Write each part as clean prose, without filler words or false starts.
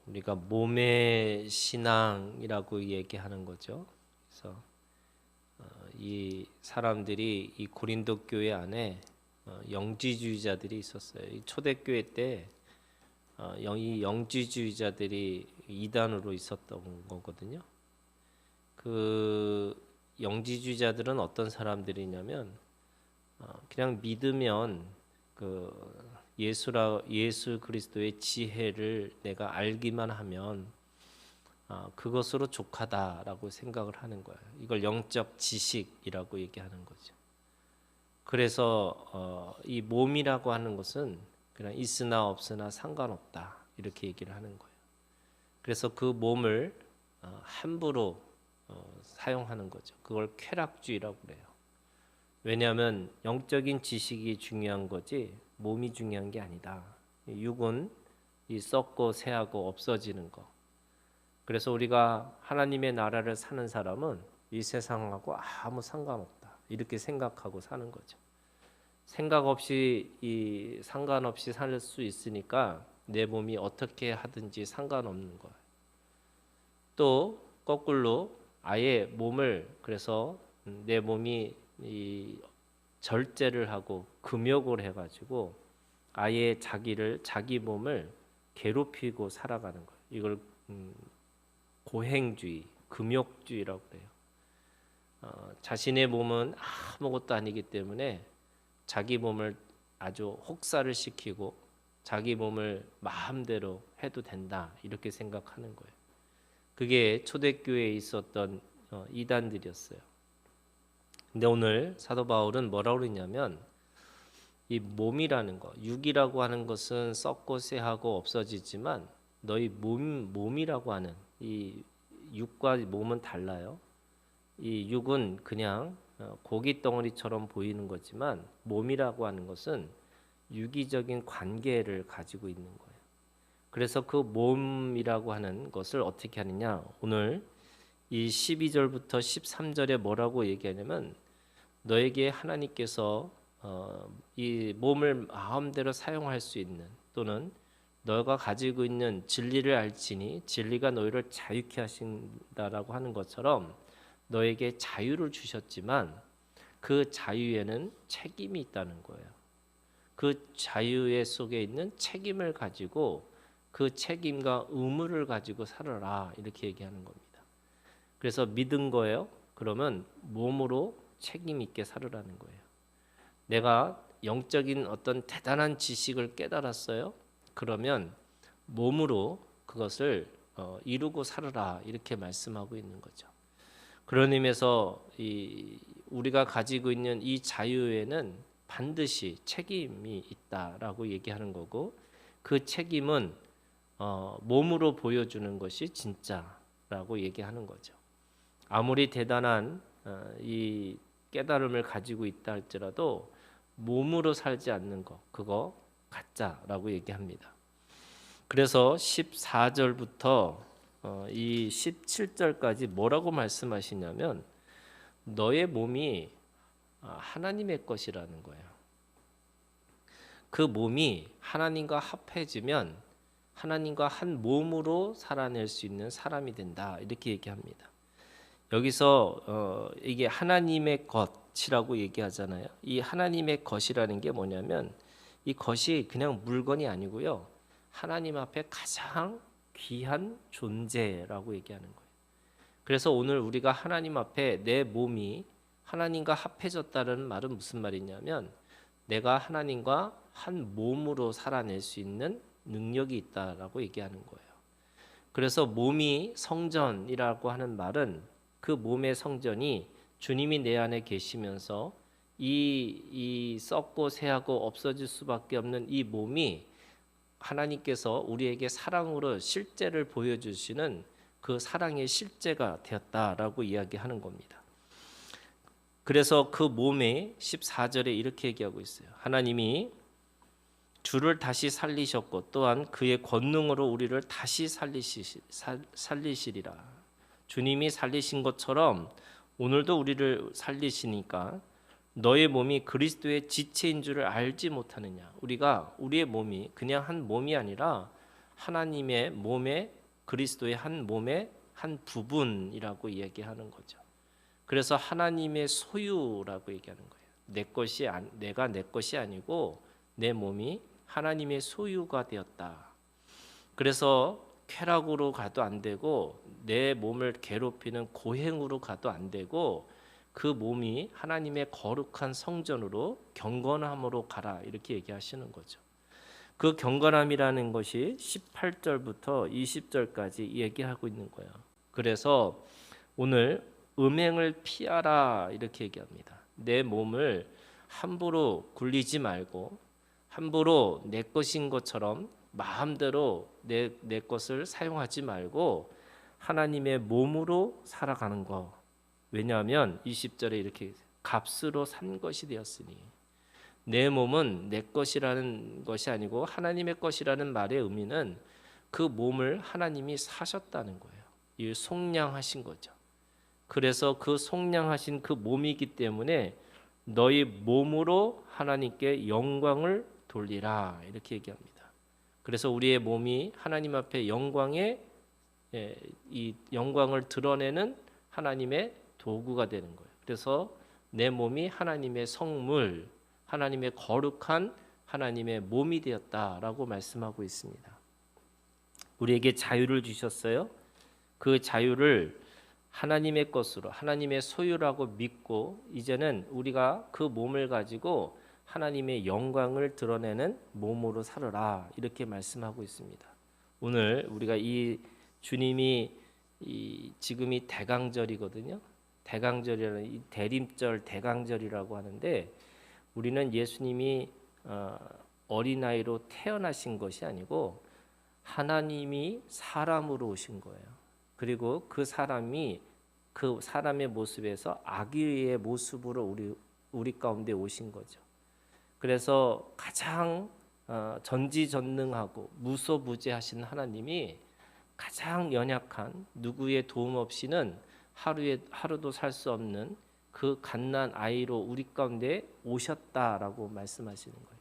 우리가 몸의 신앙이라고 얘기하는 거죠. 그래서 이 사람들이 이 고린도 교회 안에 영지주의자들이 있었어요. 이 초대교회 때 이 영지주의자들이 이단으로 있었던 거거든요. 그 영지주의자들은 어떤 사람들이냐면 그냥 믿으면 그 예수 그리스도의 지혜를 내가 알기만 하면 그것으로 족하다라고 생각을 하는 거예요. 이걸 영적 지식이라고 얘기하는 거죠. 그래서 이 몸이라고 하는 것은 그냥 있으나 없으나 상관없다 이렇게 얘기를 하는 거예요. 그래서 그 몸을 함부로 사용하는 거죠. 그걸 쾌락주의라고 그래요. 왜냐하면 영적인 지식이 중요한 거지 몸이 중요한 게 아니다. 육은 이 썩고 새하고 없어지는 거. 그래서 우리가 하나님의 나라를 사는 사람은 이 세상하고 아무 상관없다. 이렇게 생각하고 사는 거죠. 생각 없이 이 상관없이 살 수 있으니까 내 몸이 어떻게 하든지 상관없는 거예요. 또 거꾸로 아예 몸을 그래서 내 몸이 이 절제를 하고 금욕을 해가지고 아예 자기 몸을 괴롭히고 살아가는 거예요. 이걸 고행주의, 금욕주의라고 그래요. 자신의 몸은 아무것도 아니기 때문에 자기 몸을 아주 혹사를 시키고 자기 몸을 마음대로 해도 된다 이렇게 생각하는 거예요. 그게 초대교회에 있었던 이단들이었어요. 근데 오늘 사도 바울은 뭐라고 그러냐면 이 몸이라는 거, 육이라고 하는 것은 썩고 쇠하고 없어지지만 너희 몸이라고 하는 이 육과 몸은 달라요. 이 육은 그냥 고기 덩어리처럼 보이는 거지만 몸이라고 하는 것은 유기적인 관계를 가지고 있는 거예요. 그래서 그 몸이라고 하는 것을 어떻게 하느냐? 오늘 이 12절부터 13절에 뭐라고 얘기하냐면 너에게 하나님께서 이 몸을 마음대로 사용할 수 있는 또는 너가 가지고 있는 진리를 알지니 진리가 너희를 자유케 하신다라고 하는 것처럼 너에게 자유를 주셨지만 그 자유에는 책임이 있다는 거예요. 그 자유의 속에 있는 책임을 가지고 그 책임과 의무를 가지고 살아라 이렇게 얘기하는 겁니다. 그래서 믿은 거예요. 그러면 몸으로 책임 있게 살으라는 거예요. 내가 영적인 어떤 대단한 지식을 깨달았어요. 그러면 몸으로 그것을 이루고 살아라 이렇게 말씀하고 있는 거죠. 그런 의미에서 우리가 가지고 있는 이 자유에는 반드시 책임이 있다라고 얘기하는 거고 그 책임은 몸으로 보여주는 것이 진짜라고 얘기하는 거죠. 아무리 대단한 이 깨달음을 가지고 있다 할지라도 몸으로 살지 않는 것 그거 가짜라고 얘기합니다. 그래서 14절부터 이 17절까지 뭐라고 말씀하시냐면 너의 몸이 하나님의 것이라는 거예요. 그 몸이 하나님과 합해지면 하나님과 한 몸으로 살아낼 수 있는 사람이 된다 이렇게 얘기합니다. 여기서 이게 하나님의 것이라고 얘기하잖아요. 이 하나님의 것이라는 게 뭐냐면 이 것이 그냥 물건이 아니고요. 하나님 앞에 가장 귀한 존재라고 얘기하는 거예요. 그래서 오늘 우리가 하나님 앞에 내 몸이 하나님과 합해졌다는 말은 무슨 말이냐면 내가 하나님과 한 몸으로 살아낼 수 있는 능력이 있다라고 얘기하는 거예요. 그래서 몸이 성전이라고 하는 말은 그 몸의 성전이 주님이 내 안에 계시면서 이 썩고 새하고 없어질 수밖에 없는 이 몸이 하나님께서 우리에게 사랑으로 실제를 보여주시는 그 사랑의 실제가 되었다라고 이야기하는 겁니다. 그래서 그 몸에 14절에 이렇게 얘기하고 있어요. 하나님이 주를 다시 살리셨고 또한 그의 권능으로 우리를 다시 살리시리라. 주님이 살리신 것처럼 오늘도 우리를 살리시니까 너의 몸이 그리스도의 지체인 줄을 알지 못하느냐. 우리의 몸이 그냥 한 몸이 아니라 하나님의 몸에 그리스도의 한 몸의 한 부분이라고 얘기하는 거죠. 그래서 하나님의 소유라고 얘기하는 거예요. 내가 내 것이 아니고 내 몸이 하나님의 소유가 되었다. 그래서 쾌락으로 가도 안 되고 내 몸을 괴롭히는 고행으로 가도 안 되고 그 몸이 하나님의 거룩한 성전으로 경건함으로 가라 이렇게 얘기하시는 거죠. 그 경건함이라는 것이 18절부터 20절까지 얘기하고 있는 거예요. 그래서 오늘 음행을 피하라 이렇게 얘기합니다. 내 몸을 함부로 굴리지 말고 함부로 내 것인 것처럼 마음대로 내 것을 사용하지 말고 하나님의 몸으로 살아가는 거. 왜냐하면 20절에 이렇게 값으로 산 것이 되었으니 내 몸은 내 것이라는 것이 아니고 하나님의 것이라는 말의 의미는 그 몸을 하나님이 사셨다는 거예요. 이 속량하신 거죠. 그래서 그 속량하신 그 몸이기 때문에 너희 몸으로 하나님께 영광을 돌리라 이렇게 얘기합니다. 그래서 우리의 몸이 하나님 앞에 이 영광을 드러내는 하나님의 도구가 되는 거예요. 그래서 내 몸이 하나님의 성물, 하나님의 거룩한 하나님의 몸이 되었다라고 말씀하고 있습니다. 우리에게 자유를 주셨어요. 그 자유를 하나님의 것으로 하나님의 소유라고 믿고 이제는 우리가 그 몸을 가지고 하나님의 영광을 드러내는 몸으로 살아라 이렇게 말씀하고 있습니다. 오늘 우리가 이 주님이 지금이 대강절이거든요. 대강절이라는 이 대림절 대강절이라고 하는데 우리는 예수님이 어린아이로 태어나신 것이 아니고 하나님이 사람으로 오신 거예요. 그리고 그 사람의 모습에서 아기의 모습으로 우리 가운데 오신 거죠. 그래서 가장 전지전능하고 무소부재하신 하나님이 가장 연약한 누구의 도움 없이는 하루도 살 수 없는 그 갓난 아이로 우리 가운데 오셨다라고 말씀하시는 거예요.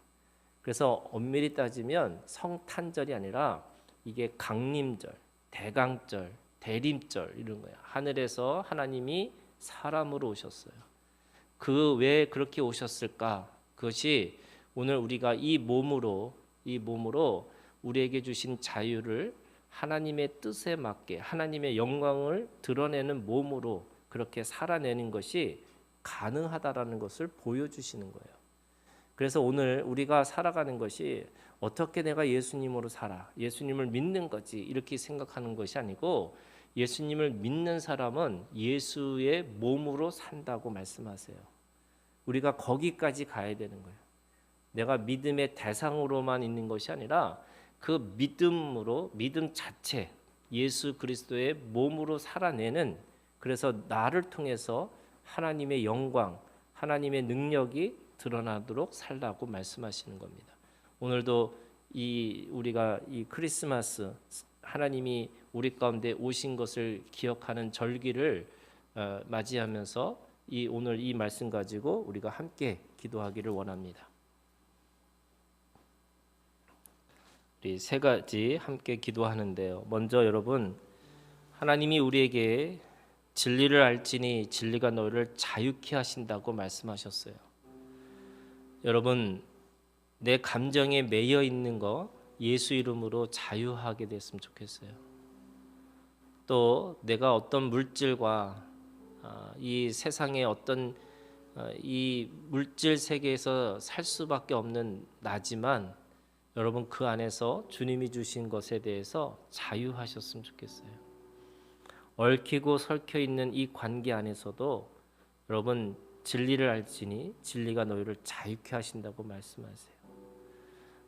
그래서 엄밀히 따지면 성탄절이 아니라 이게 강림절, 대강절, 대림절 이런 거예요. 하늘에서 하나님이 사람으로 오셨어요. 왜 그렇게 오셨을까? 그것이 오늘 우리가 이 몸으로 우리에게 주신 자유를 하나님의 뜻에 맞게 하나님의 영광을 드러내는 몸으로 그렇게 살아내는 것이 가능하다라는 것을 보여주시는 거예요. 그래서 오늘 우리가 살아가는 것이 어떻게 내가 예수님으로 살아, 예수님을 믿는 거지 이렇게 생각하는 것이 아니고 예수님을 믿는 사람은 예수의 몸으로 산다고 말씀하세요. 우리가 거기까지 가야 되는 거예요. 내가 믿음의 대상으로만 있는 것이 아니라 그 믿음 자체 예수 그리스도의 몸으로 살아내는 그래서 나를 통해서 하나님의 영광, 하나님의 능력이 드러나도록 살라고 말씀하시는 겁니다. 오늘도 우리가 이 크리스마스 하나님이 우리 가운데 오신 것을 기억하는 절기를 맞이하면서 오늘 이 말씀 가지고 우리가 함께 기도하기를 원합니다. 우리 세 가지 함께 기도하는데요. 먼저 여러분 하나님이 우리에게 진리를 알지니 진리가 너를 자유케 하신다고 말씀하셨어요. 여러분 내 감정에 매여 있는 거 예수 이름으로 자유하게 됐으면 좋겠어요. 또 내가 어떤 물질과 이 세상의 어떤 이 물질 세계에서 살 수밖에 없는 나지만 여러분 그 안에서 주님이 주신 것에 대해서 자유하셨으면 좋겠어요. 얽히고 설켜 있는 이 관계 안에서도 여러분 진리를 알지니 진리가 너희를 자유케 하신다고 말씀하세요.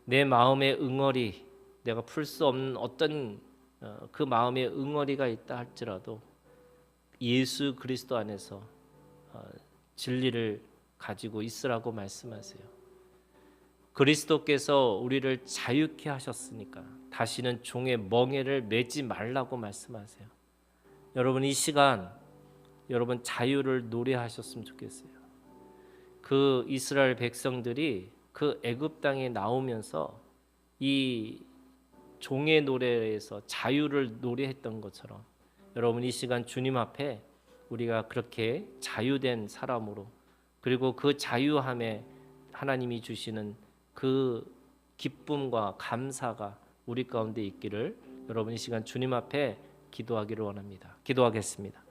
내 마음의 응어리 내가 풀 수 없는 어떤 그 마음의 응어리가 있다 할지라도 예수 그리스도 안에서 진리를 가지고 있으라고 말씀하세요. 그리스도께서 우리를 자유케 하셨으니까 다시는 종의 멍에를 매지 말라고 말씀하세요. 여러분 이 시간 여러분 자유를 노래하셨으면 좋겠어요. 그 이스라엘 백성들이 그 애굽 땅에 나오면서 이 종의 노래에서 자유를 노래했던 것처럼 여러분 이 시간 주님 앞에 우리가 그렇게 자유된 사람으로 그리고 그 자유함에 하나님이 주시는 그 기쁨과 감사가 우리 가운데 있기를 여러분 이 시간 주님 앞에 기도하기를 원합니다. 기도하겠습니다.